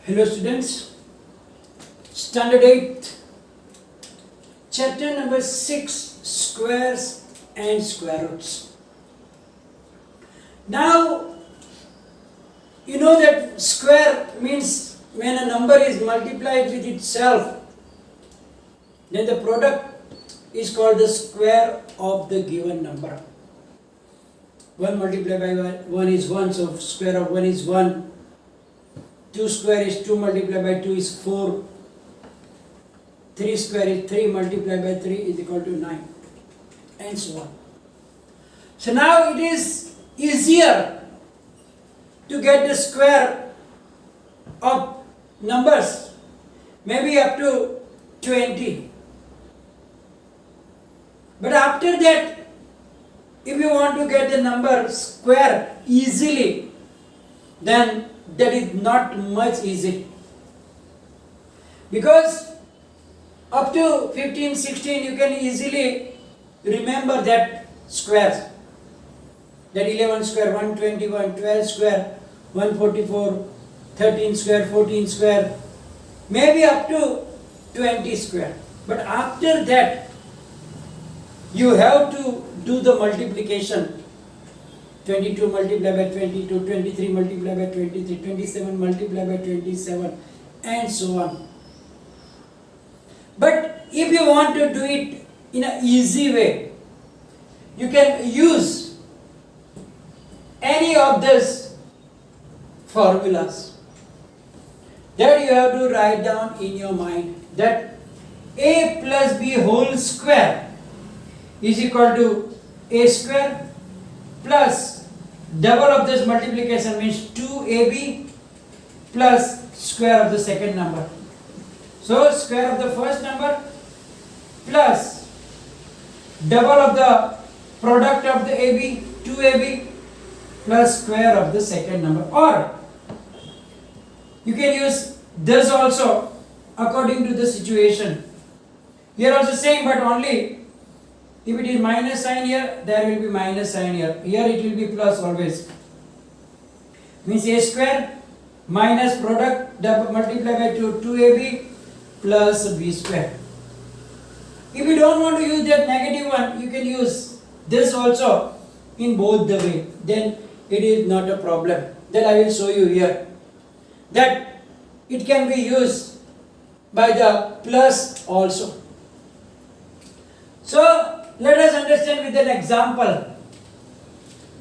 Hello students, Standard 8, Chapter number 6, Squares and Square Roots. Now, you know that square means when a number is multiplied with itself, then the product is called the square of the given number. 1 multiplied by 1 is 1, so square of 1 is 1. 2 square is 2 multiplied by 2 is 4. 3 square is 3 multiplied by 3 is equal to 9, and so on. So now it is easier to get the square of numbers, maybe up to 20. But after that, if you want to get the number square easily, then that is not much easy. Because up to 15, 16 you can easily remember that squares. That 11 square, 121, 12 square, 144, 13 square, 14 square, maybe up to 20 square. But after that, you have to do the multiplication. 22 multiplied by 22, 23 multiplied by 23, 27 multiplied by 27, and so on. But if you want to do it in an easy way, you can use any of these formulas. That you have to write down in your mind that a plus b whole square is equal to a square plus double of this multiplication means 2ab plus square of the second number. So square of the first number plus double of the product of the ab, 2ab plus square of the second number. Or you can use this also according to the situation. Here also same, but only if it is minus sign here, there will be minus sign here. Here it will be plus always. Means a square minus product double multiplied by 2ab plus b square. If you don't want to use that negative one, you can use this also in both the way. Then it is not a problem. That I will show you here. That it can be used by the plus also. So let us understand with an example.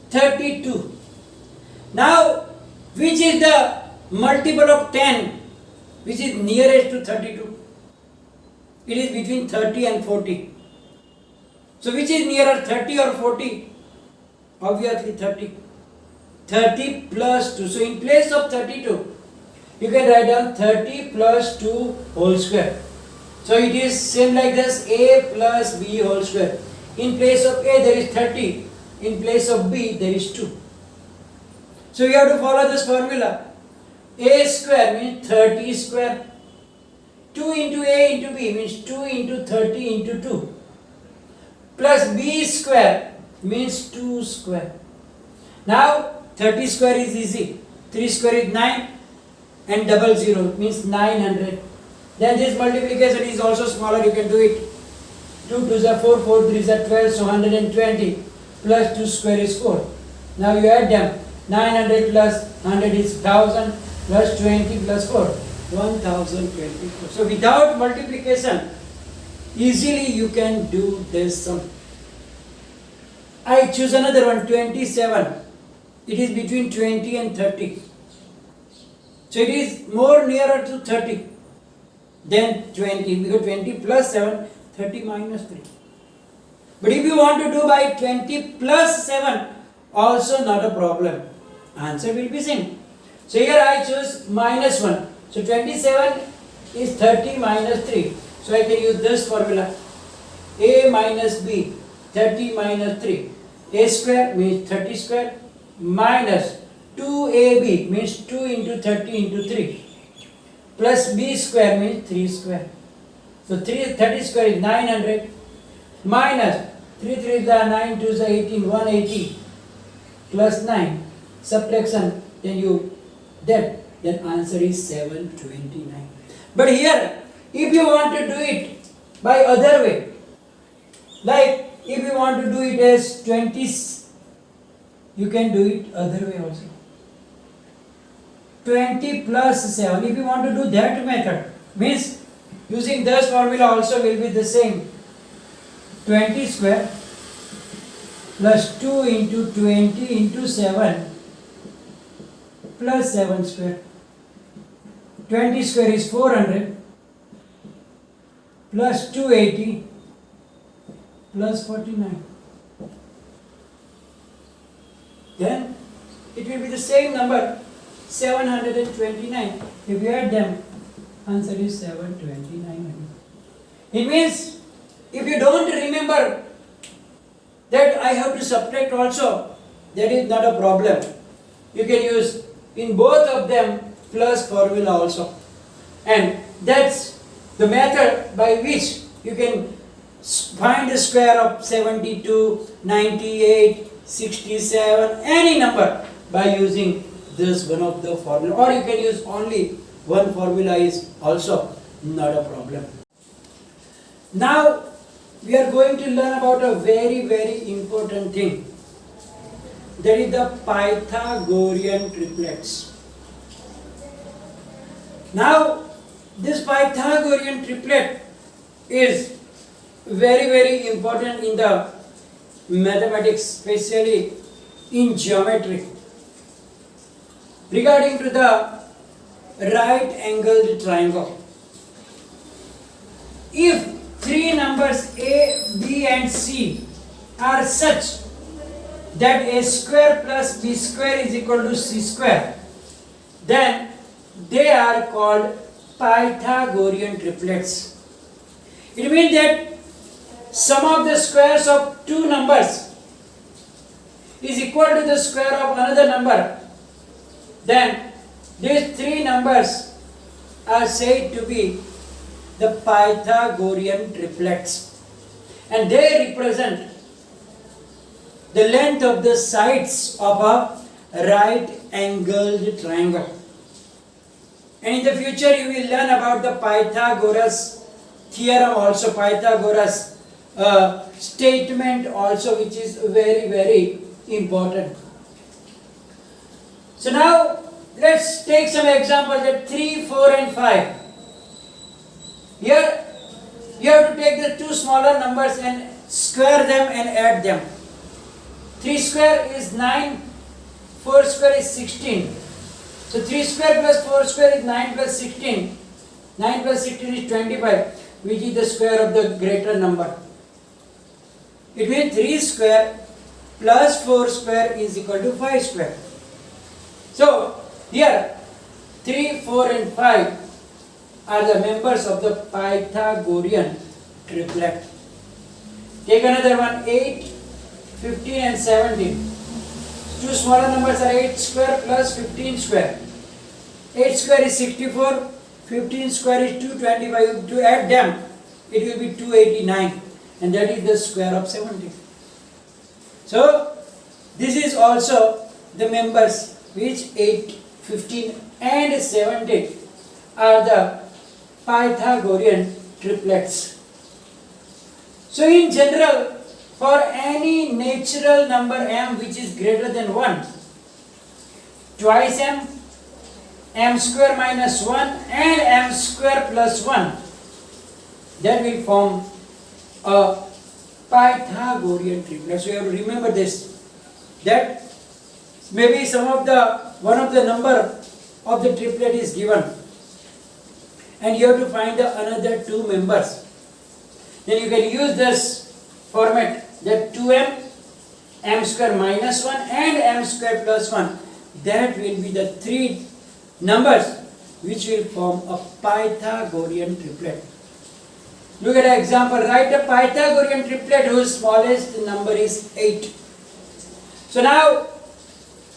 32. Now, which is the multiple of 10 which is nearest to 32? It is between 30 and 40. So which is nearer, 30 or 40? Obviously 30. 30 plus 2. So in place of 32, you can write down 30 plus 2 whole square. So it is same like this, a plus b whole square. In place of a there is 30, in place of b there is 2. So you have to follow this formula. A square means 30 square. 2 into a into b means 2 into 30 into 2. Plus b square means 2 square. Now 30 square is easy. 3 square is 9 and double 0 means 900. Then this multiplication is also smaller, you can do it. 2 2s are 4, 4 3s are 12, so 120 plus 2 square is 4. Now you add them. 900 plus 100 is 1000 plus 20 plus 4, 1024. So without multiplication, easily you can do this sum. I choose another one, 27. It is between 20 and 30. So it is more nearer to 30 than 20, because 20 plus 7, 30 minus 3. But if you want to do by 20 plus 7, also not a problem. Answer will be same. So here I choose minus 1. So 27 is 30 minus 3. So I can use this formula. A minus b, 30 minus 3. A square means 30 square minus 2ab means 2 into 30 into 3. Plus b square means 3 square. So 30 square is 900 minus 3 3s are 9 2s are 18, 180 plus 9. Subtraction, then you that then answer is 729. But here, if you want to do it by other way, like if you want to do it as 20, you can do it other way also. 20 plus 7, if you want to do that method, means using this formula also will be the same. 20 square plus 2 into 20 into 7 plus 7 square. 20 square is 400 plus 280 plus 49. Then it will be the same number, 729. If you add them, answer is 729. It means if you don't remember that I have to subtract also, that is not a problem. You can use in both of them plus formula also. And that's the method by which you can find the square of 72, 98, 67, any number by using this one of the formula. Or you can use only one formula is also not a problem. Now we are going to learn about a very, very important thing. That is the Pythagorean triplets. Now this Pythagorean triplet is very, very important in the mathematics, especially in geometry. Regarding to the right angled triangle, if three numbers A, B and C are such that A square plus B square is equal to C square, then they are called Pythagorean triplets. It means that sum of the squares of two numbers is equal to the square of another number, then these three numbers are said to be the Pythagorean triplets, and they represent the length of the sides of a right angled triangle. And in the future you will learn about the Pythagoras theorem also, Pythagoras statement also, which is very, very important. So now let's take some examples at 3, 4 and 5. Here you have to take the two smaller numbers and square them and add them. 3 square is 9, 4 square is 16. So 3 square plus 4 square is 9 plus 16. 9 plus 16 is 25, which is the square of the greater number. It means 3 square plus 4 square is equal to 5 square. So here 3, 4 and 5 are the members of the Pythagorean triplet. Take another one, 8, 15 and 17. Two smaller numbers are 8 square plus 15 square. 8 square is 64, 15 square is 225. To add them, it will be 289, and that is the square of 70. So this is also the members which 8, 15 and 17 are the Pythagorean triplets. So in general, for any natural number m which is greater than 1, twice m, m square minus 1 and m square plus 1, that will form a Pythagorean triplet. So you have to remember this, that maybe one of the number of the triplet is given and you have to find the another two members. Then you can use this format, that 2m, m square minus 1 and m square plus 1. That will be the three numbers which will form a Pythagorean triplet. Look at an example. Write a Pythagorean triplet whose smallest number is 8. So now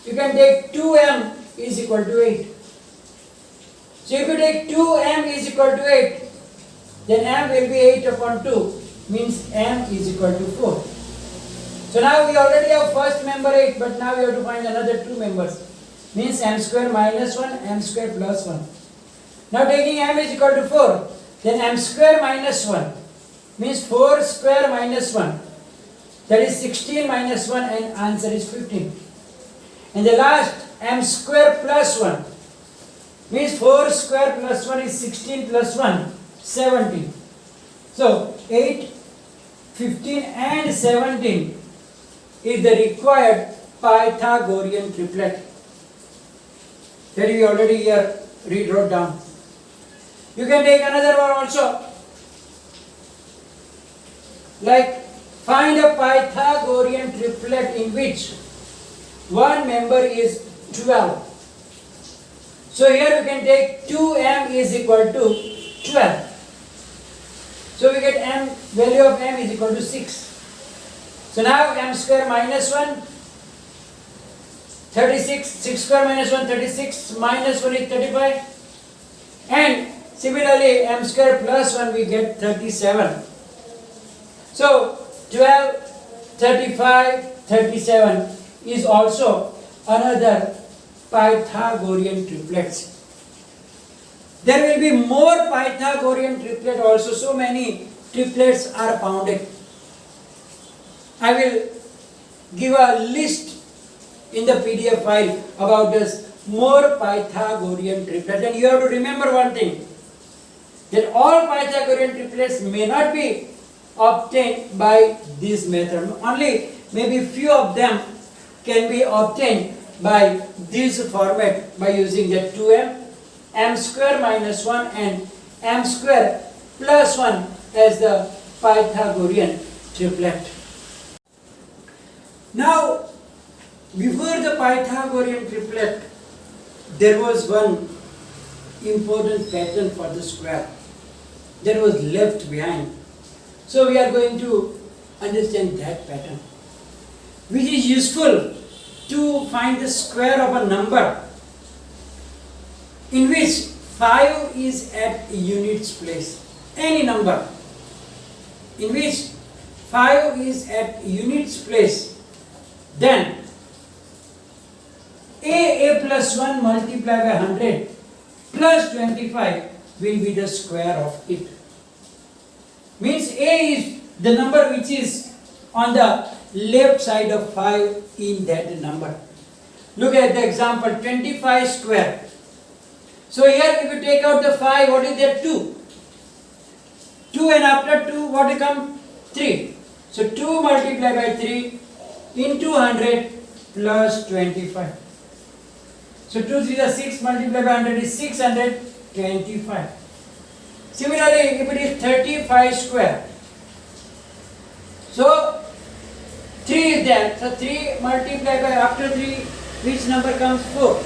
you can take 2m is equal to 8. So if you take 2m is equal to 8, then m will be 8 upon 2, means m is equal to 4. So now we already have first member 8, but now we have to find another two members. means m square minus 1, m square plus 1. Now taking m is equal to 4, then m square minus 1 means 4 square minus 1, that is 16 minus 1, and answer is 15. And the last m square plus 1 means 4 square plus 1 is 16 plus 1, 17. So 8, 15 and 17 is the required Pythagorean triplet. That we already here wrote down. You can take another one also. Like find a Pythagorean triplet in which one member is 12. So here we can take 2m is equal to 12. So we get m, value of m is equal to 6. So now m square minus 1, 36, 6 square minus 1, 36, minus 1 is 35. And similarly m square plus 1 we get 37. So 12, 35, 37 is also another Pythagorean triplets. There will be more Pythagorean triplet also. So many triplets are founded. I will give a list in the PDF file about this more Pythagorean triplets. And you have to remember one thing, that all Pythagorean triplets may not be obtained by this method. Only maybe few of them can be obtained by this format by using the 2m, m square minus 1 and m square plus 1 as the Pythagorean triplet. Now, before the Pythagorean triplet, there was one important pattern for the square that was left behind. So we are going to understand that pattern, which is useful to find the square of a number in which 5 is at units place. Any number in which 5 is at units place, then a plus 1 multiplied by 100 plus 25 will be the square of it. Means a is the number which is on the left side of 5 in that number. Look at the example 25 square. So here if you take out the 5, what is that? 2. 2 and after 2 what will come? 3. So 2 multiplied by 3 into 100 plus 25. So 2 3 is 6 multiplied by 100 is 625. Similarly, if it is 35 square, so 3 is there. So 3 multiplied by after 3, which number comes? 4.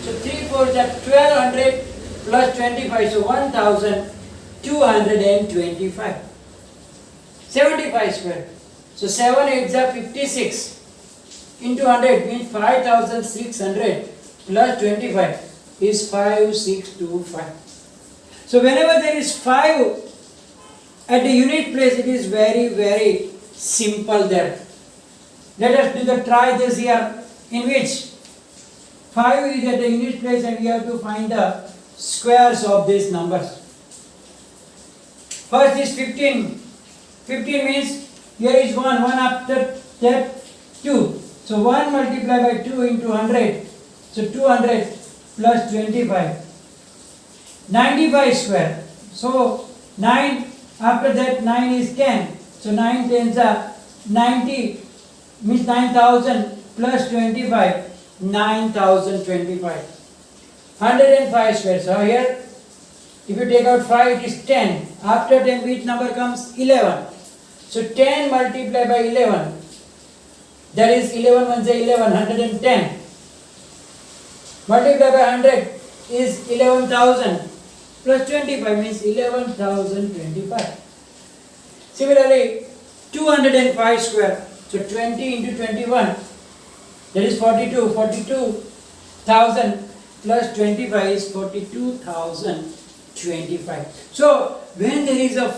So 3 4 is 1200 plus 25. So 1225. 75 square. So 7 8 is 56 into 100 means 5600 plus 25 is 5625. So whenever there is 5 at the unit place, it is very simple there. Let us do the try this here, in which 5 is at the unit place and we have to find the squares of these numbers. First is 15. 15 means here is 1 after that 2. So 1 multiplied by 2 into 100. So 200 plus 25. 95 square. So 9 after that 9 is 10. So 9 tens are 90 means 9000 plus 25 9025. 105 square. So here if you take out 5 it is 10. After 10 which number comes? 11. So 10 multiplied by 11, that is 11 ones are 11, 110. Multiplied by 100 is 11,000 plus 25 means 11,025. Similarly 205 square. So 20 into 21, that is 42. 42,000 plus 25 is 42,025. So when there is a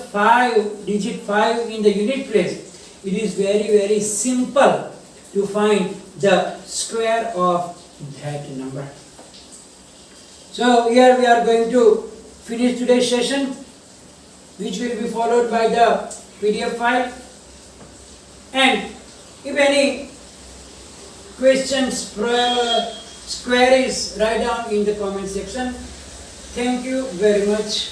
digit 5 in the unit place, it is very simple to find the square of that number. So here we are going to finish today's session, which will be followed by the PDF file. And if any questions, queries, write down in the comment section. Thank you very much.